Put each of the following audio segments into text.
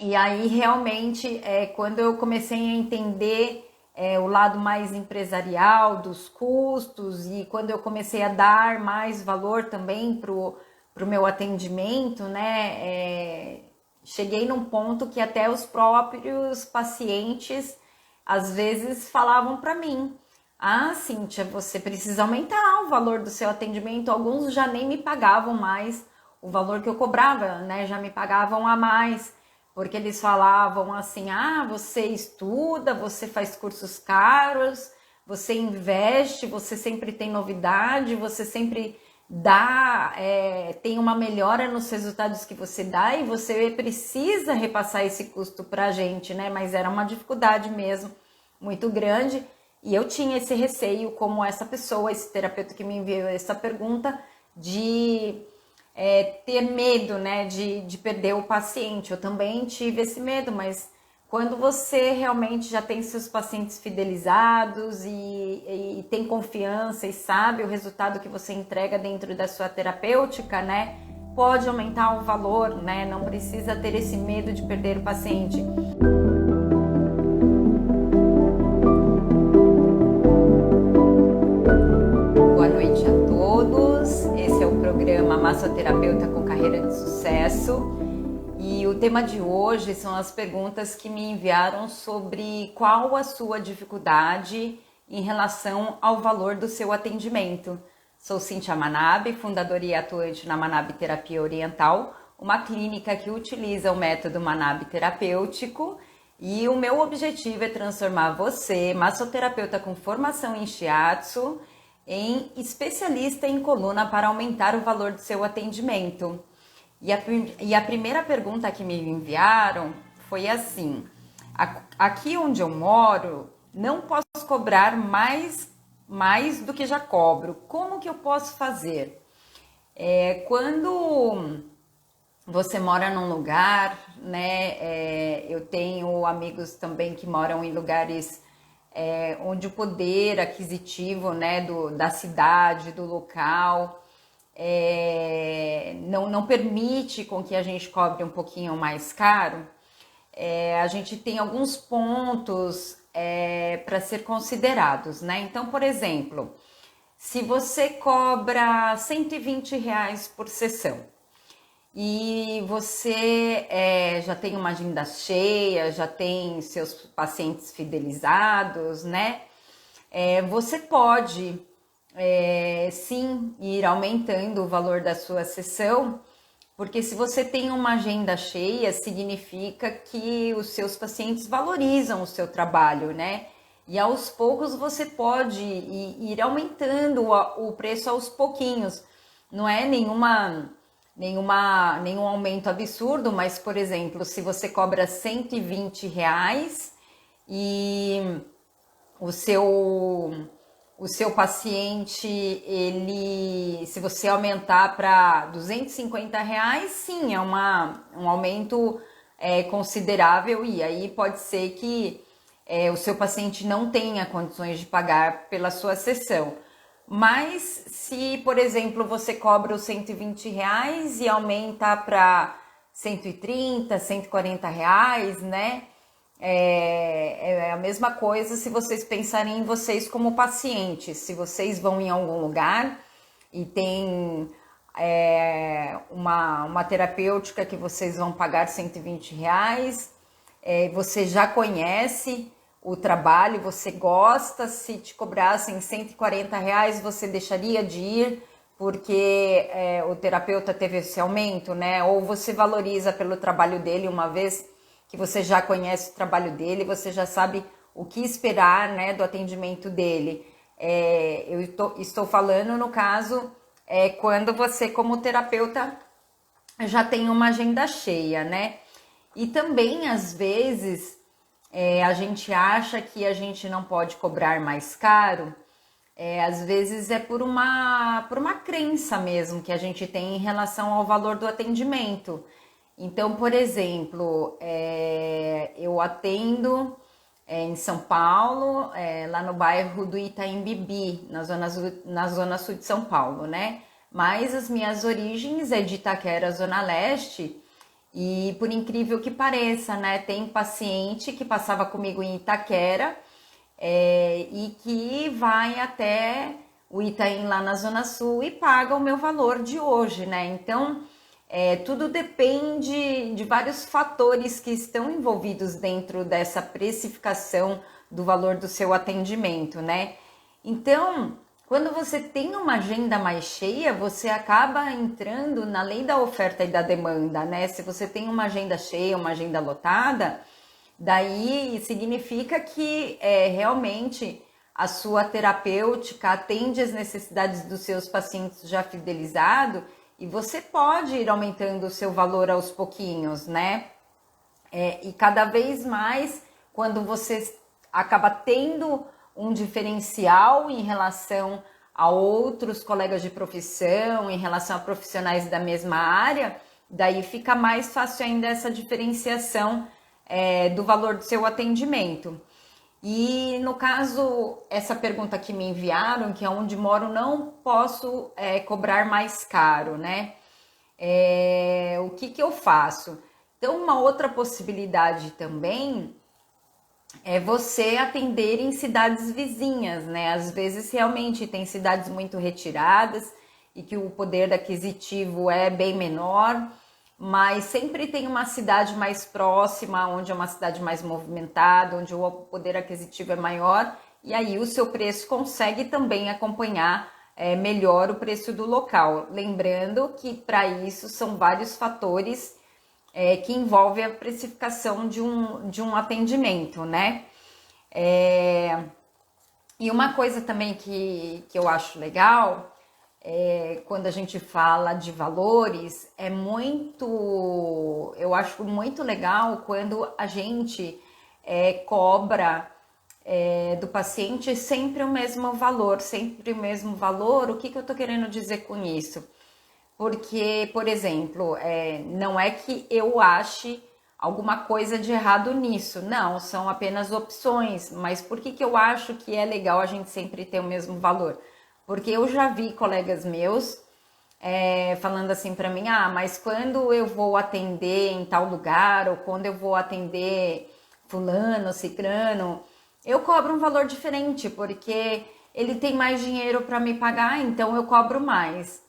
E aí realmente quando eu comecei a entender o lado mais empresarial dos custos e quando eu comecei a dar mais valor também pro meu atendimento, né? Cheguei num ponto que até os próprios pacientes às vezes falavam para mim: Ah, Cíntia, você precisa aumentar o valor do seu atendimento. Alguns já nem me pagavam mais o valor que eu cobrava, né? Já me pagavam a mais, porque eles falavam assim: Ah, você estuda, você faz cursos caros, você investe, você sempre tem novidade, você sempre dá, tem uma melhora nos resultados que você dá e você precisa repassar esse custo para a gente, né? Mas era uma dificuldade mesmo muito grande e eu tinha esse receio, como essa pessoa, esse terapeuta que me enviou essa pergunta, de ter medo, né, de perder o paciente. Eu também tive esse medo, mas quando você realmente já tem seus pacientes fidelizados e tem confiança e sabe o resultado que você entrega dentro da sua terapêutica, né, pode aumentar o valor, né, não precisa ter esse medo de perder o paciente. Boa noite a todos, esse é o programa Massoterapeuta com Carreira de Sucesso. E o tema de hoje são as perguntas que me enviaram sobre qual a sua dificuldade em relação ao valor do seu atendimento. Sou Cíntia Manabe, fundadora e atuante na Manabe Terapia Oriental, uma clínica que utiliza o método Manabe terapêutico, e o meu objetivo é transformar você, massoterapeuta com formação em Shiatsu, em especialista em coluna para aumentar o valor do seu atendimento. E a primeira pergunta que me enviaram foi assim: aqui onde eu moro, não posso cobrar mais do que já cobro. Como que eu posso fazer? Quando você mora num lugar, né? Eu tenho amigos também que moram em lugares onde o poder aquisitivo, né, da cidade, do local, não permite com que a gente cobre um pouquinho mais caro. A gente tem alguns pontos para ser considerados, né? Então, por exemplo, se você cobra R$ 120 por sessão e você já tem uma agenda cheia, já tem seus pacientes fidelizados, né? Você pode sim ir aumentando o valor da sua sessão, porque se você tem uma agenda cheia, significa que os seus pacientes valorizam o seu trabalho, né? E aos poucos você pode ir aumentando o preço aos pouquinhos. Não é nenhum aumento absurdo, mas, por exemplo, se você cobra R$ 120 e o seu paciente, se você aumentar para R$ 250, sim, é um aumento considerável, e aí pode ser que o seu paciente não tenha condições de pagar pela sua sessão. Mas se, por exemplo, você cobra os R$ 120 e aumenta para R$ 130, R$ 140, né? É a mesma coisa se vocês pensarem em vocês como pacientes. Se vocês vão em algum lugar e tem uma terapêutica que vocês vão pagar R$ 120, você já conhece o trabalho, você gosta, se te cobrassem R$ 140, você deixaria de ir porque o terapeuta teve esse aumento, né? Ou você valoriza pelo trabalho dele, uma vez que você já conhece o trabalho dele, você já sabe o que esperar, né, do atendimento dele. Eu estou falando no caso quando você, como terapeuta, já tem uma agenda cheia, né? E também, às vezes, a gente acha que a gente não pode cobrar mais caro. Às vezes é por uma crença mesmo que a gente tem em relação ao valor do atendimento. Então, por exemplo, eu atendo em São Paulo, lá no bairro do Itaim Bibi, na zona sul de São Paulo, né? Mas as minhas origens é de Itaquera, Zona Leste, E por incrível que pareça, né, tem paciente que passava comigo em Itaquera e que vai até o Itaim lá na Zona Sul e paga o meu valor de hoje, né? Então, tudo depende de vários fatores que estão envolvidos dentro dessa precificação do valor do seu atendimento, né? Então, quando você tem uma agenda mais cheia, você acaba entrando na lei da oferta e da demanda, né? Se você tem uma agenda cheia, uma agenda lotada, daí significa que realmente a sua terapêutica atende às necessidades dos seus pacientes já fidelizados e você pode ir aumentando o seu valor aos pouquinhos, né? E cada vez mais, quando você acaba tendo um diferencial em relação a outros colegas de profissão, em relação a profissionais da mesma área, daí fica mais fácil ainda essa diferenciação do valor do seu atendimento. E no caso, essa pergunta que me enviaram, que é onde moro, não posso cobrar mais caro, né? O que eu faço? Então, uma outra possibilidade também é você atender em cidades vizinhas, né? Às vezes realmente tem cidades muito retiradas e que o poder aquisitivo é bem menor, mas sempre tem uma cidade mais próxima, onde é uma cidade mais movimentada, onde o poder aquisitivo é maior, e aí o seu preço consegue também acompanhar melhor o preço do local. Lembrando que para isso são vários fatores que envolvem a precificação de um atendimento, né? E uma coisa também que eu acho legal quando a gente fala de valores, eu acho muito legal quando a gente cobra do paciente sempre o mesmo valor, sempre o mesmo valor. O que eu tô querendo dizer com isso? Porque, por exemplo, não é que eu ache alguma coisa de errado nisso, não, são apenas opções. Mas por que eu acho que é legal a gente sempre ter o mesmo valor? Porque eu já vi colegas meus falando assim para mim, mas quando eu vou atender em tal lugar, ou quando eu vou atender fulano, cicrano, eu cobro um valor diferente, porque ele tem mais dinheiro para me pagar, então eu cobro mais.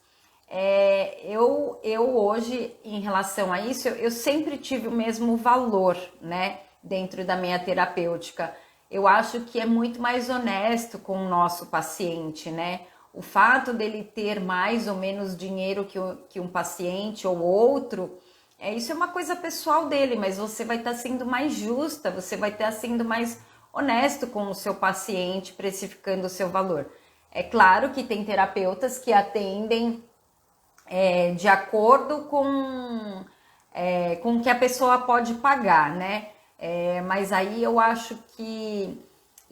Eu hoje, em relação a isso, eu sempre tive o mesmo valor, né, dentro da minha terapêutica. Eu acho que é muito mais honesto com o nosso paciente, né? O fato dele ter mais ou menos dinheiro que um paciente ou outro, isso é uma coisa pessoal dele, mas você vai estar sendo mais justa, você vai estar sendo mais honesto com o seu paciente, precificando o seu valor. É claro que tem terapeutas que atendem de acordo com o que a pessoa pode pagar, né? Mas aí eu acho que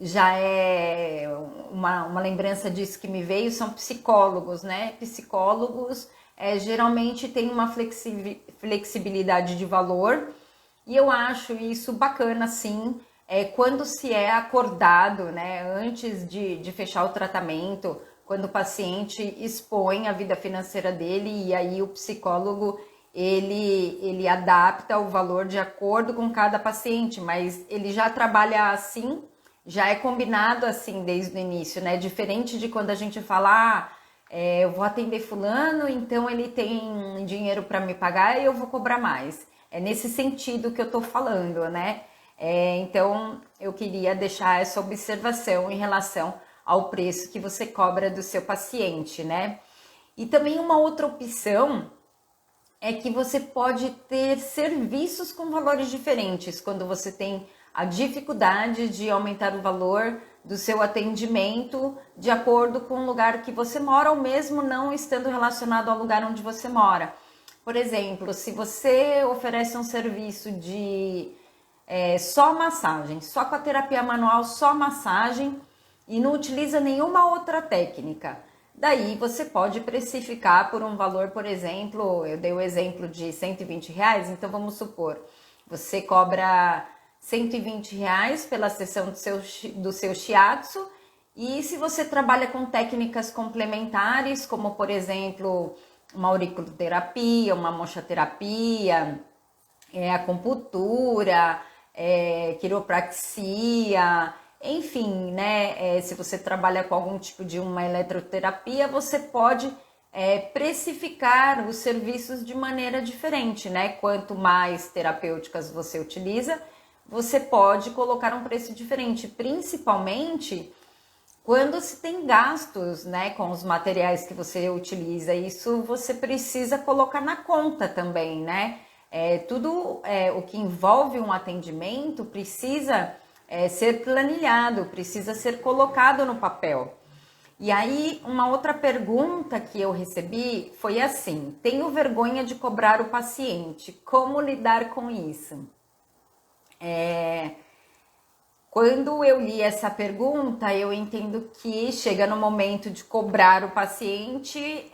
já é uma lembrança disso que me veio, são psicólogos, né? Psicólogos geralmente têm uma flexibilidade de valor e eu acho isso bacana, sim, quando se é acordado, né? Antes de fechar o tratamento, quando o paciente expõe a vida financeira dele e aí o psicólogo ele adapta o valor de acordo com cada paciente, mas ele já trabalha assim, já é combinado assim desde o início, né? Diferente de quando a gente fala, eu vou atender fulano, então ele tem dinheiro para me pagar e eu vou cobrar mais. É nesse sentido que eu tô falando, né? Então eu queria deixar essa observação em relação ao preço que você cobra do seu paciente, né? E também uma outra opção é que você pode ter serviços com valores diferentes quando você tem a dificuldade de aumentar o valor do seu atendimento de acordo com o lugar que você mora ou mesmo não estando relacionado ao lugar onde você mora. Por exemplo, se você oferece um serviço de só massagem, só com a terapia manual, só massagem e não utiliza nenhuma outra técnica, daí você pode precificar por um valor, por exemplo, eu dei o exemplo de R$ 120, então vamos supor, você cobra R$ 120 pela sessão do seu shiatsu, e se você trabalha com técnicas complementares, como por exemplo, uma auriculoterapia, uma mochoterapia, acupuntura, quiropraxia, enfim, né? Se você trabalha com algum tipo de uma eletroterapia, você pode precificar os serviços de maneira diferente, né? Quanto mais terapêuticas você utiliza, você pode colocar um preço diferente, principalmente quando se tem gastos, né, com os materiais que você utiliza. Isso você precisa colocar na conta também, né? Tudo o que envolve um atendimento precisa ser planilhado, precisa ser colocado no papel. E aí, uma outra pergunta que eu recebi foi assim: tenho vergonha de cobrar o paciente, como lidar com isso? Quando eu li essa pergunta, eu entendo que chega no momento de cobrar o paciente,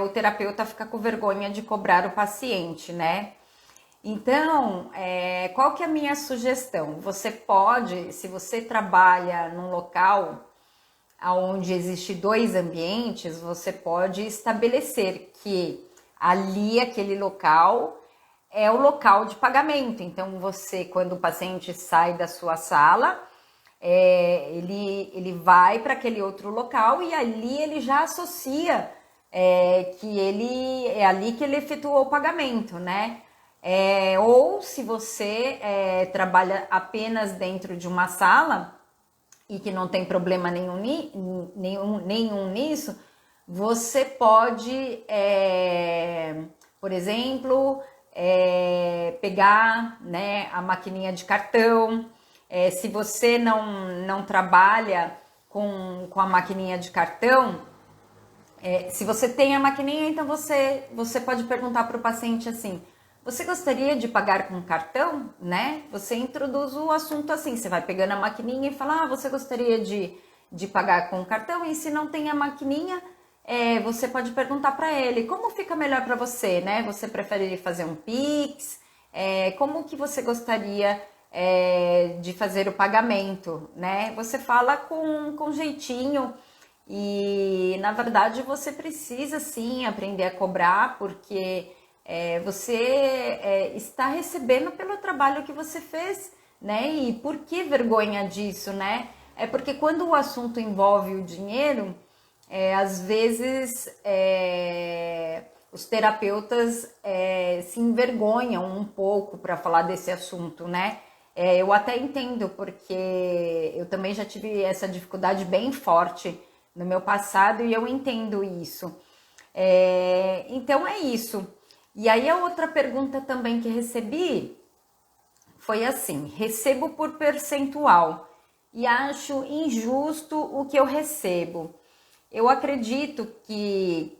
o terapeuta fica com vergonha de cobrar o paciente, né? Então, qual que é a minha sugestão? Você pode, se você trabalha num local onde existe dois ambientes, você pode estabelecer que ali, aquele local, é o local de pagamento. Então, você, quando o paciente sai da sua sala, ele vai para aquele outro local e ali ele já associa que ele é ali que ele efetuou o pagamento, né? Ou se você trabalha apenas dentro de uma sala e que não tem problema nenhum nisso, você pode, por exemplo, pegar, né, a maquininha de cartão. Se você não trabalha com a maquininha de cartão, se você tem a maquininha, então você pode perguntar para o paciente assim: você gostaria de pagar com cartão, né? Você introduz o assunto assim, você vai pegando a maquininha e fala: você gostaria de pagar com cartão? E se não tem a maquininha, você pode perguntar para ele: como fica melhor para você, né? Você prefere fazer um Pix? Como que você gostaria de fazer o pagamento, né? Você fala com jeitinho. E na verdade você precisa sim aprender a cobrar, porque você está recebendo pelo trabalho que você fez, né? E por que vergonha disso, né? É porque quando o assunto envolve o dinheiro, às vezes os terapeutas se envergonham um pouco para falar desse assunto, né? Eu até entendo, porque eu também já tive essa dificuldade bem forte no meu passado e eu entendo isso. Então é isso. E aí a outra pergunta também que recebi foi assim: recebo por percentual e acho injusto o que eu recebo. Eu acredito que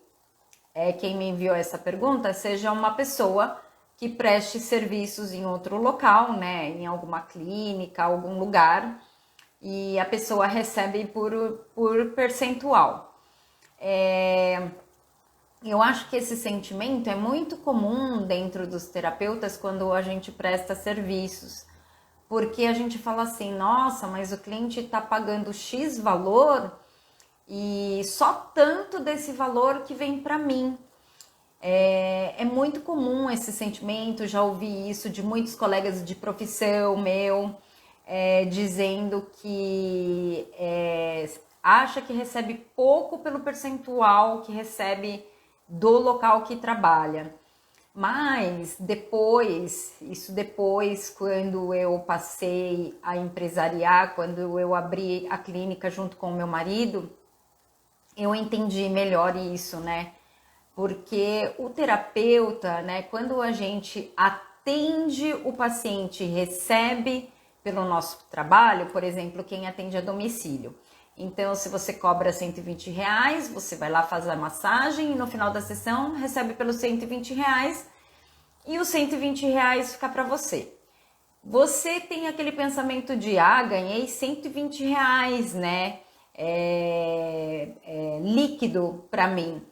quem me enviou essa pergunta seja uma pessoa que preste serviços em outro local, né, em alguma clínica, algum lugar, e a pessoa recebe por percentual. Eu acho que esse sentimento é muito comum dentro dos terapeutas quando a gente presta serviços, porque a gente fala assim: nossa, mas o cliente está pagando X valor e só tanto desse valor que vem para mim. É muito comum esse sentimento, já ouvi isso de muitos colegas de profissão meu, dizendo que acha que recebe pouco pelo percentual que recebe do local que trabalha. Mas depois, quando eu passei a empresariar, quando eu abri a clínica junto com o meu marido, eu entendi melhor isso, né? Porque o terapeuta, né, quando a gente atende o paciente, recebe pelo nosso trabalho, por exemplo, quem atende a domicílio. Então, se você cobra R$ 120, você vai lá fazer a massagem e no final da sessão recebe pelos R$ 120 e os R$ 120 fica para você. Você tem aquele pensamento de: ganhei R$ 120, né? Líquido para mim.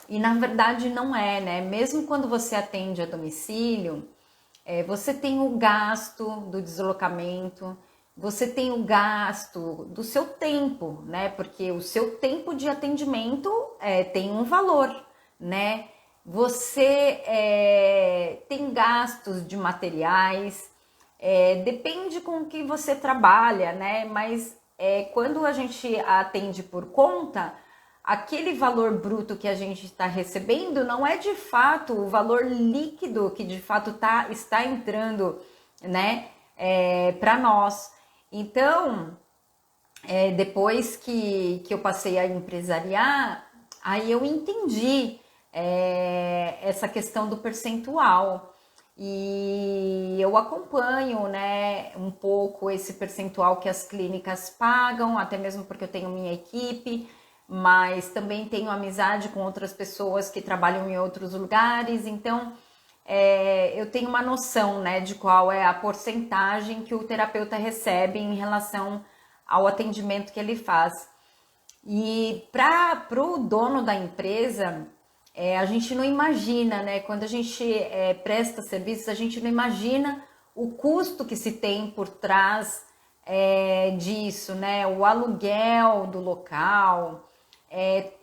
E na verdade não é, né? Mesmo quando você atende a domicílio, você tem o gasto do deslocamento, você tem o gasto do seu tempo, né? Porque o seu tempo de atendimento tem um valor, né? você tem gastos de materiais, depende com o que você trabalha, né? Mas quando a gente atende por conta, aquele valor bruto que a gente está recebendo não é de fato o valor líquido que de fato está entrando, né, para nós. Então, depois que eu passei a empresariar, aí eu entendi essa questão do percentual. E eu acompanho, né, um pouco esse percentual que as clínicas pagam, até mesmo porque eu tenho minha equipe, mas também tenho amizade com outras pessoas que trabalham em outros lugares, então eu tenho uma noção, né, de qual é a porcentagem que o terapeuta recebe em relação ao atendimento que ele faz. E para o dono da empresa, a gente não imagina, né? Quando a gente presta serviços, a gente não imagina o custo que se tem por trás disso, né? O aluguel do local,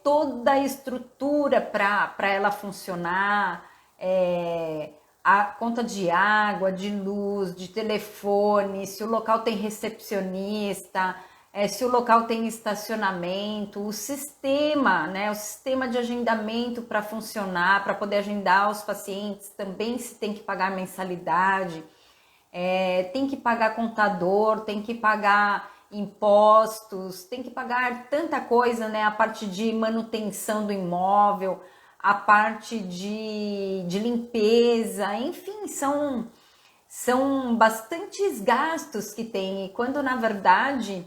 toda a estrutura para ela funcionar, a conta de água, de luz, de telefone, se o local tem recepcionista, se o local tem estacionamento, o sistema, né? O sistema de agendamento para funcionar, para poder agendar os pacientes, também se tem que pagar mensalidade, tem que pagar contador, tem que pagar impostos, tem que pagar tanta coisa, né? A parte de manutenção do imóvel, a parte de limpeza, enfim, são bastantes gastos que tem. E quando na verdade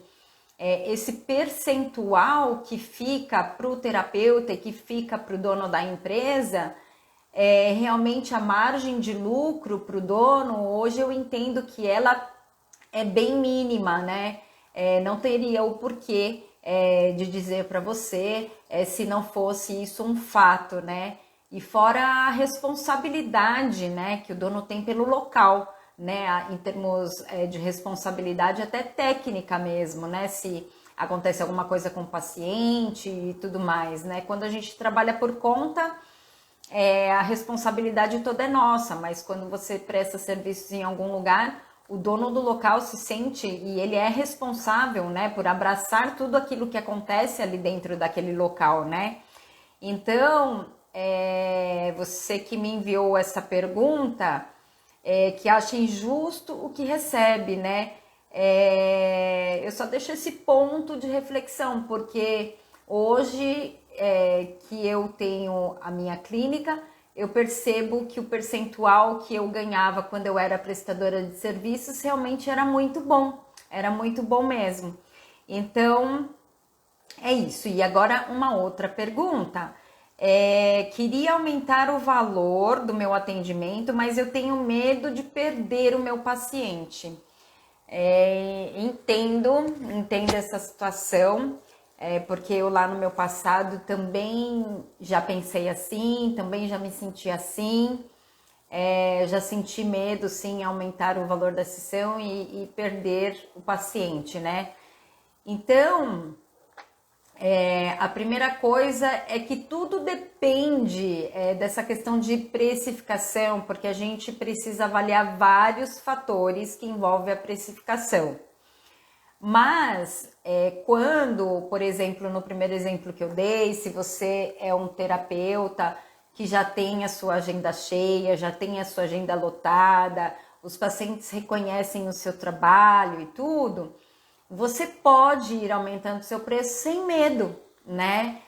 esse percentual que fica para o terapeuta e que fica para o dono da empresa, realmente a margem de lucro para o dono, hoje eu entendo que ela é bem mínima, né? Não teria o porquê de dizer para você se não fosse isso um fato, né? E fora a responsabilidade, né, que o dono tem pelo local, né, em termos de responsabilidade até técnica mesmo, né? Se acontece alguma coisa com o paciente e tudo mais, né? Quando a gente trabalha por conta, a responsabilidade toda é nossa, mas quando você presta serviços em algum lugar, o dono do local se sente e ele é responsável, né, por abraçar tudo aquilo que acontece ali dentro daquele local, né? Então, você que me enviou essa pergunta, que acha injusto o que recebe, né? Eu só deixo esse ponto de reflexão, porque hoje que eu tenho a minha clínica, eu percebo que o percentual que eu ganhava quando eu era prestadora de serviços realmente era muito bom mesmo. Então, é isso. E agora uma outra pergunta. Queria aumentar o valor do meu atendimento, mas eu tenho medo de perder o meu paciente. Entendo essa situação, porque eu lá no meu passado também já pensei assim, também já me senti assim, já senti medo sim em aumentar o valor da sessão e perder o paciente, né? Então, a primeira coisa é que tudo depende dessa questão de precificação, porque a gente precisa avaliar vários fatores que envolvem a precificação. Mas quando, por exemplo, no primeiro exemplo que eu dei, se você é um terapeuta que já tem a sua agenda cheia, já tem a sua agenda lotada, os pacientes reconhecem o seu trabalho e tudo, você pode ir aumentando seu preço sem medo, né?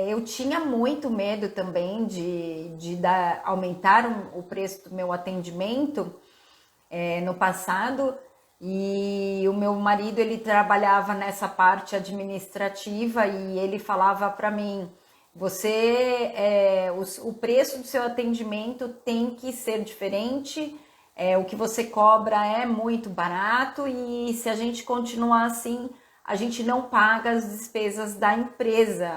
Eu tinha muito medo também de aumentar o preço do meu atendimento no passado, e o meu marido ele trabalhava nessa parte administrativa e ele falava para mim: o preço do seu atendimento tem que ser diferente. O que você cobra é muito barato e se a gente continuar assim, a gente não paga as despesas da empresa.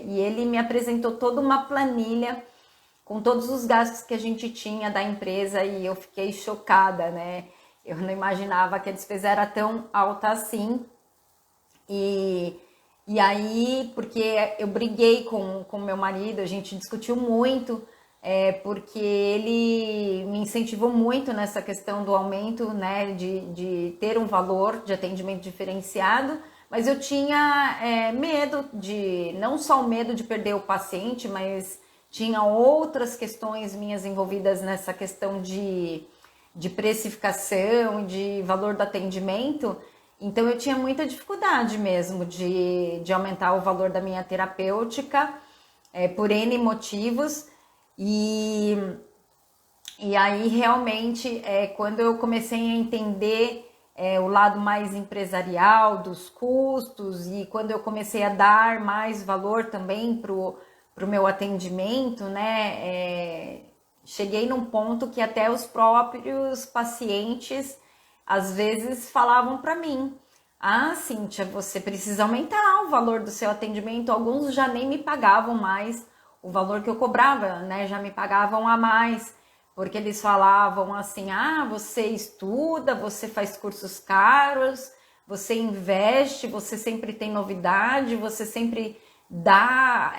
E ele me apresentou toda uma planilha com todos os gastos que a gente tinha da empresa e eu fiquei chocada, né? Eu não imaginava que a despesa era tão alta assim. E E aí, porque eu briguei com meu marido, a gente discutiu muito, porque ele me incentivou muito nessa questão do aumento, né, de ter um valor de atendimento diferenciado, mas eu tinha medo de, não só o medo de perder o paciente, mas tinha outras questões minhas envolvidas nessa questão de precificação, de valor do atendimento. Então eu tinha muita dificuldade mesmo de aumentar o valor da minha terapêutica, por N motivos. E, e aí realmente quando eu comecei a entender o lado mais empresarial dos custos e quando eu comecei a dar mais valor também pro meu atendimento, né? Cheguei num ponto que até os próprios pacientes às vezes falavam para mim: ah, Cíntia, você precisa aumentar o valor do seu atendimento. Alguns já nem me pagavam mais o valor que eu cobrava, né? Já me pagavam a mais, porque eles falavam assim: ah, você estuda, você faz cursos caros, você investe, você sempre tem novidade, você sempre dá,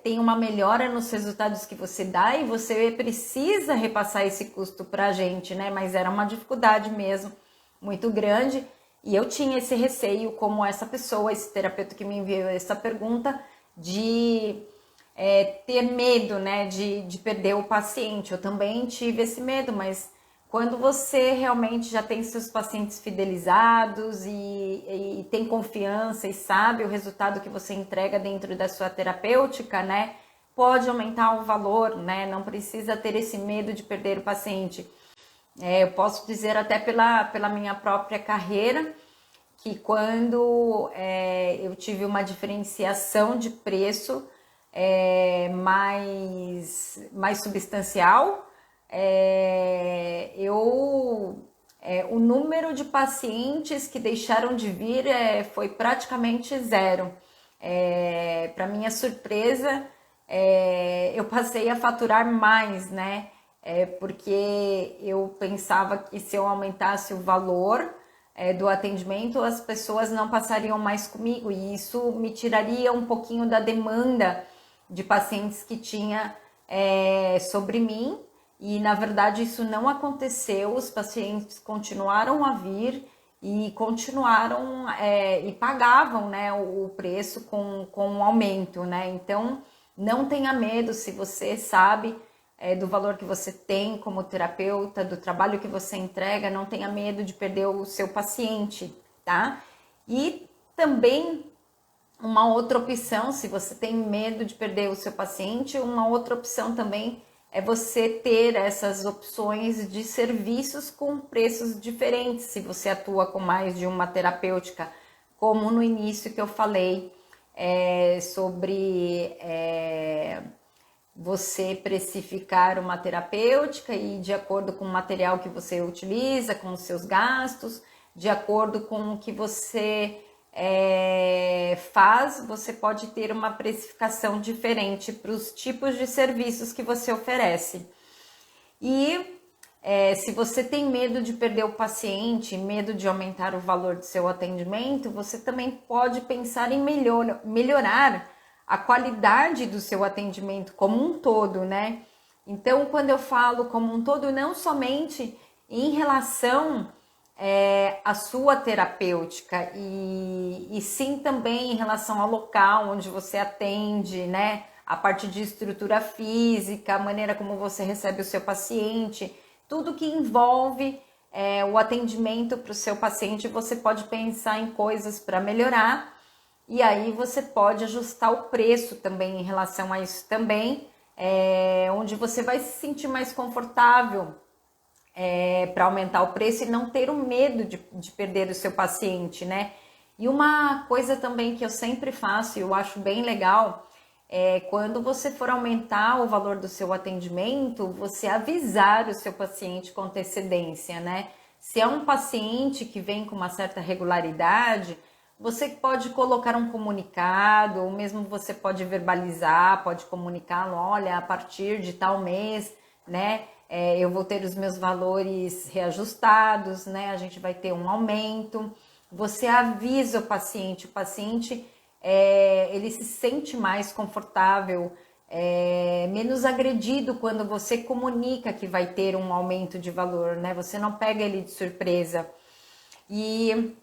tem uma melhora nos resultados que você dá e você precisa repassar esse custo para a gente, né? Mas era uma dificuldade mesmo muito grande e eu tinha esse receio, como essa pessoa, esse terapeuta que me enviou essa pergunta, de ter medo, né, de perder o paciente. Eu também tive esse medo, mas quando você realmente já tem seus pacientes fidelizados e tem confiança e sabe o resultado que você entrega dentro da sua terapêutica, né, pode aumentar o valor, né, não precisa ter esse medo de perder o paciente. Eu posso dizer até pela minha própria carreira, que quando eu tive uma diferenciação de preço mais substancial, o número de pacientes que deixaram de vir foi praticamente zero. Para minha surpresa, eu passei a faturar mais, né? Porque eu pensava que se eu aumentasse o valor do atendimento, as pessoas não passariam mais comigo e isso me tiraria um pouquinho da demanda de pacientes que tinha sobre mim. E na verdade isso não aconteceu, os pacientes continuaram a vir e continuaram e pagavam, né, o preço com um aumento, né? Então não tenha medo se você sabe do valor que você tem como terapeuta, do trabalho que você entrega, não tenha medo de perder o seu paciente, tá? E também uma outra opção, se você tem medo de perder o seu paciente, uma outra opção também é você ter essas opções de serviços com preços diferentes, se você atua com mais de uma terapêutica, como no início que eu falei sobre você precificar uma terapêutica e de acordo com o material que você utiliza, com os seus gastos, de acordo com o que você faz, você pode ter uma precificação diferente para os tipos de serviços que você oferece. E se você tem medo de perder o paciente, medo de aumentar o valor do seu atendimento, você também pode pensar em melhorar a qualidade do seu atendimento como um todo, né? Então, quando eu falo como um todo, não somente em relação à sua terapêutica, e sim também em relação ao local onde você atende, né? A parte de estrutura física, a maneira como você recebe o seu paciente, tudo que envolve o atendimento para o seu paciente, você pode pensar em coisas para melhorar. E aí você pode ajustar o preço também em relação a isso também, onde você vai se sentir mais confortável para aumentar o preço e não ter o medo de perder o seu paciente, né? E uma coisa também que eu sempre faço e eu acho bem legal quando você for aumentar o valor do seu atendimento, você avisar o seu paciente com antecedência, né? Se é um paciente que vem com uma certa regularidade, você pode colocar um comunicado, ou mesmo você pode verbalizar, pode comunicar, olha, a partir de tal mês, né, eu vou ter os meus valores reajustados, né, a gente vai ter um aumento. Você avisa o paciente ele se sente mais confortável, menos agredido quando você comunica que vai ter um aumento de valor, né? Você não pega ele de surpresa. E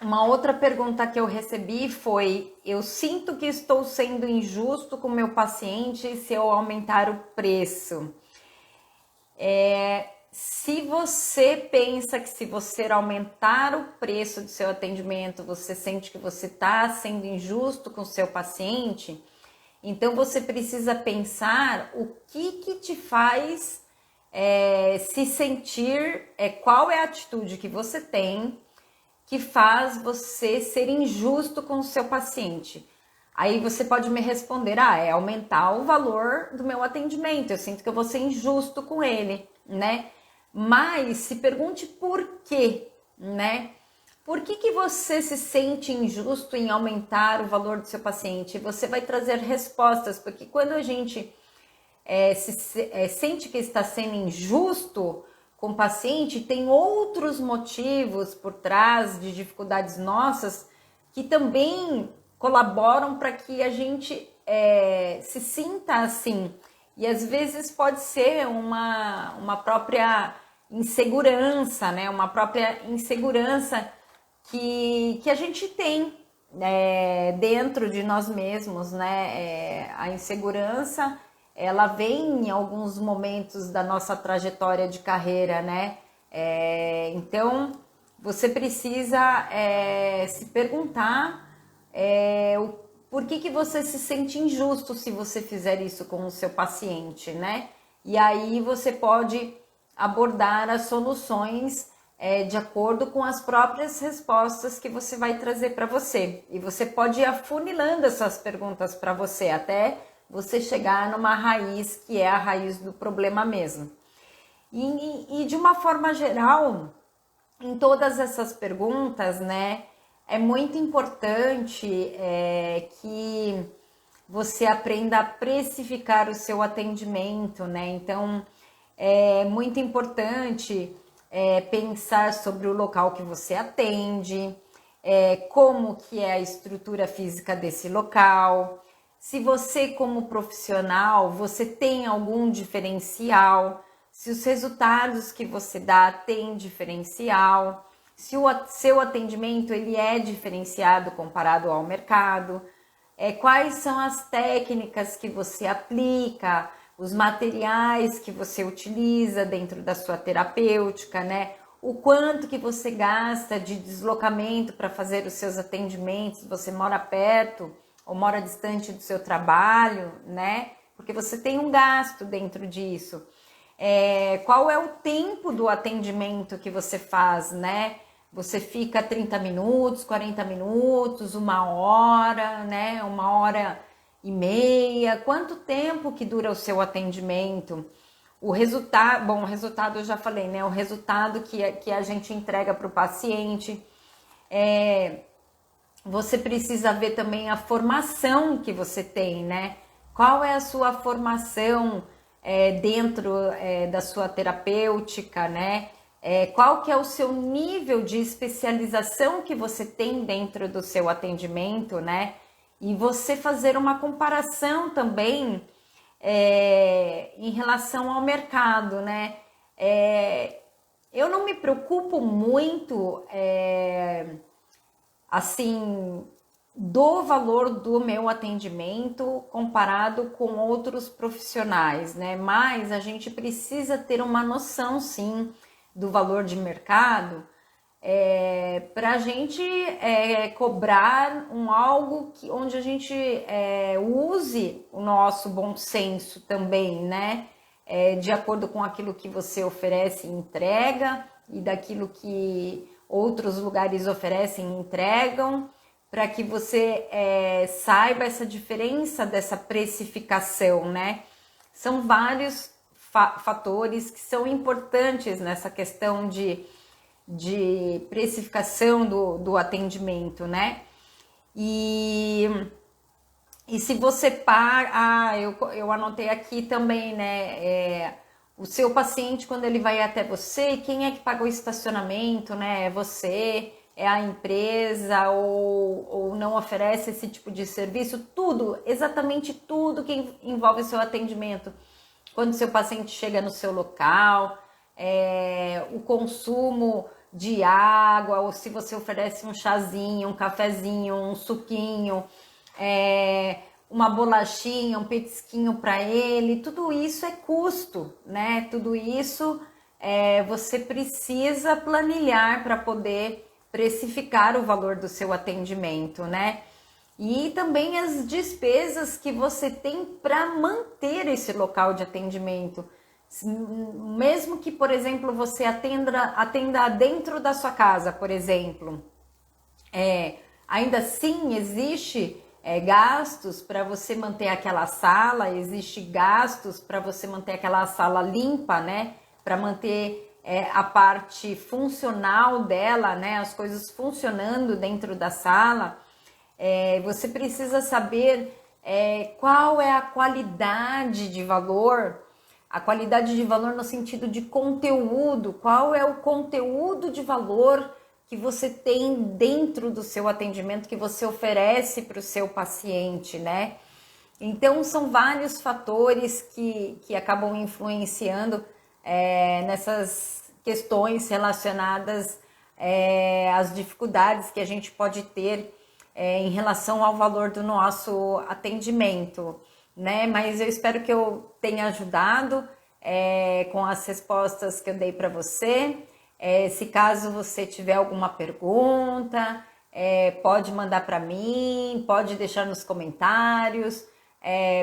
uma outra pergunta que eu recebi foi: eu sinto que estou sendo injusto com o meu paciente se eu aumentar o preço. Se você pensa que se você aumentar o preço do seu atendimento, você sente que você está sendo injusto com o seu paciente, então você precisa pensar o que te faz se sentir, qual é a atitude que você tem que faz você ser injusto com o seu paciente. Aí você pode me responder: é aumentar o valor do meu atendimento, eu sinto que eu vou ser injusto com ele, né? Mas se pergunte por quê, né? Por que você se sente injusto em aumentar o valor do seu paciente? Você vai trazer respostas, porque quando a gente sente que está sendo injusto com o paciente, tem outros motivos por trás de dificuldades nossas que também colaboram para que a gente se sinta assim. E às vezes pode ser uma própria insegurança, né? Uma própria insegurança que a gente tem dentro de nós mesmos, né? A insegurança, ela vem em alguns momentos da nossa trajetória de carreira, né? Então, você precisa se perguntar por que você se sente injusto se você fizer isso com o seu paciente, né? E aí você pode abordar as soluções de acordo com as próprias respostas que você vai trazer para você. E você pode ir afunilando essas perguntas para você até você chegar numa raiz que é a raiz do problema mesmo. E de uma forma geral, em todas essas perguntas, né, é muito importante que você aprenda a precificar o seu atendimento, né? Então, é muito importante pensar sobre o local que você atende, como que é a estrutura física desse local, se você como profissional, você tem algum diferencial, se os resultados que você dá têm diferencial, se o seu atendimento ele é diferenciado comparado ao mercado, quais são as técnicas que você aplica, os materiais que você utiliza dentro da sua terapêutica, né? O quanto que você gasta de deslocamento para fazer os seus atendimentos, você mora perto ou mora distante do seu trabalho, né? Porque você tem um gasto dentro disso. Qual é o tempo do atendimento que você faz, né? Você fica 30 minutos, 40 minutos, 1 hora, né? 1 hora e meia. Quanto tempo que dura o seu atendimento? O resultado eu já falei, né? O resultado que a gente entrega para o paciente. Você precisa ver também a formação que você tem, né? Qual é a sua formação dentro da sua terapêutica, né? Qual que é o seu nível de especialização que você tem dentro do seu atendimento, né? E você fazer uma comparação também em relação ao mercado, né? Eu não me preocupo muito assim do valor do meu atendimento comparado com outros profissionais, né? Mas a gente precisa ter uma noção, sim, do valor de mercado para a gente cobrar algo onde a gente use o nosso bom senso também, né? De acordo com aquilo que você oferece e entrega e daquilo que outros lugares oferecem e entregam, para que você saiba essa diferença dessa precificação, né? São vários fatores que são importantes nessa questão de precificação do atendimento, né? E se você eu anotei aqui também, né? O seu paciente, quando ele vai até você, quem é que paga o estacionamento, né? É você. é a empresa ou não oferece esse tipo de serviço, tudo, exatamente tudo que envolve o seu atendimento. Quando o seu paciente chega no seu local, o consumo de água, ou se você oferece um chazinho, um cafezinho, um suquinho, uma bolachinha, um petisquinho para ele, tudo isso é custo, né? Tudo isso você precisa planilhar para poder precificar o valor do seu atendimento, né? E também as despesas que você tem para manter esse local de atendimento. Mesmo que, por exemplo, você atenda dentro da sua casa, por exemplo, ainda assim existe gastos para você manter aquela sala, existe gastos para você manter aquela sala limpa, né? Para manter a parte funcional dela, né? As coisas funcionando dentro da sala. Você precisa saber qual é a qualidade de valor no sentido de conteúdo, qual é o conteúdo de valor que você tem dentro do seu atendimento, que você oferece para o seu paciente, né? Então, são vários fatores que acabam influenciando nessas questões relacionadas às dificuldades que a gente pode ter em relação ao valor do nosso atendimento, né? Mas eu espero que eu tenha ajudado com as respostas que eu dei para você. Se caso você tiver alguma pergunta, pode mandar para mim, pode deixar nos comentários,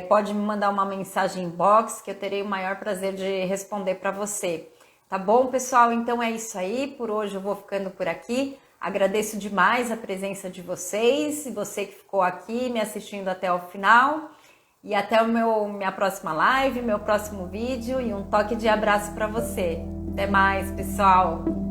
pode me mandar uma mensagem inbox que eu terei o maior prazer de responder para você. Tá bom, pessoal? Então é isso aí. Por hoje eu vou ficando por aqui. Agradeço demais a presença de vocês, e você que ficou aqui me assistindo até o final. E até minha próxima live, meu próximo vídeo, e um toque de abraço para você. Até mais, pessoal!